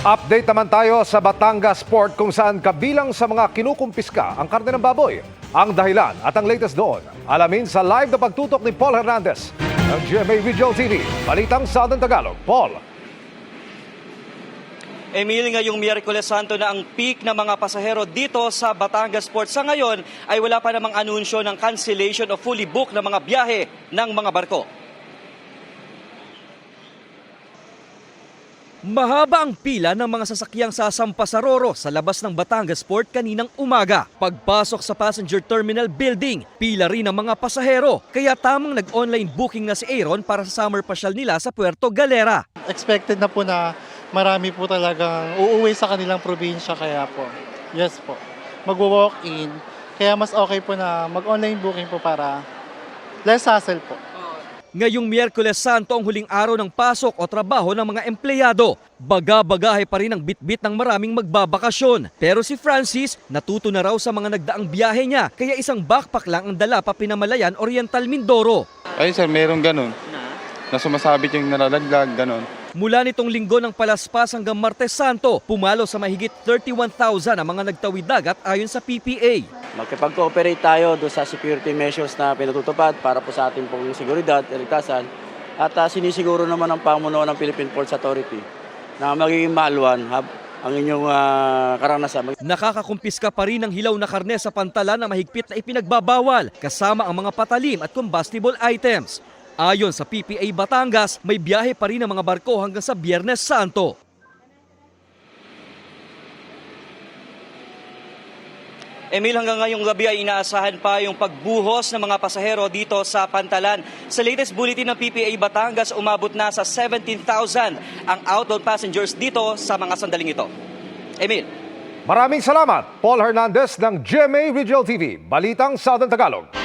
Update naman tayo sa Batangas Port kung saan kabilang sa mga kinukumpiska ang karne ng baboy. Ang dahilan at ang latest doon, alamin sa live na pagtutok ni Paul Hernandez ng GMA Regional TV. Balitang Southern Tagalog. Paul. Emil, ngayong Miyerkules Santo na ang peak ng mga pasahero dito sa Batangas Port. Sa ngayon ay wala pa namang anunsyo ng cancellation o fully book ng mga biyahe ng mga barko. Mahaba ang pila ng mga sasakyang sasampa sa Roro sa labas ng Batangas Port kaninang umaga. Pagpasok sa passenger terminal building, pila rin ang mga pasahero. Kaya tamang nag-online booking na si Aaron para sa summer pasyal nila sa Puerto Galera. Expected na po na marami po talagang uuwi sa kanilang probinsya, kaya po, yes po, mag-walk-in. Kaya mas okay po na mag-online booking po para less hassle po. Ngayong Miyerkules Santo ang huling araw ng pasok o trabaho ng mga empleyado. Baga-bagahe pa rin ang bitbit ng maraming magbabakasyon. Pero si Francis natuto na raw sa mga nagdaang biyahe niya, kaya isang backpack lang ang dala pa Pinamalayan, Oriental, Mindoro. Ayun sir, merong ganun. Na sumasabit yung nalalaglag, ganun. Mula nitong linggo ng Palaspas hanggang Martes Santo, pumalo sa mahigit 31,000 ang mga nagtawid dagat ayon sa PPA. Magkipag-cooperate tayo doon sa security measures na pinatutupad para po sa ating pong seguridad, iligtasan. At sinisiguro naman ng pamunuan ng Philippine Ports Authority na magiging maaluan ang inyong karanasan. Nakakakumpiska pa rin ng hilaw na karne sa pantalan na mahigpit na ipinagbabawal, kasama ang mga patalim at combustible items. Ayon sa PPA Batangas, may biyahe pa rin ang mga barko hanggang sa Biyernes Santo. Emil, hanggang ngayong gabi ay inaasahan pa yung pagbuhos ng mga pasahero dito sa pantalan. Sa latest bulletin ng PPA Batangas, umabot na sa 17,000 ang outbound passengers dito sa mga sandaling ito. Emil. Maraming salamat, Paul Hernandez ng GMA Regional TV. Balitang Southern Tagalog.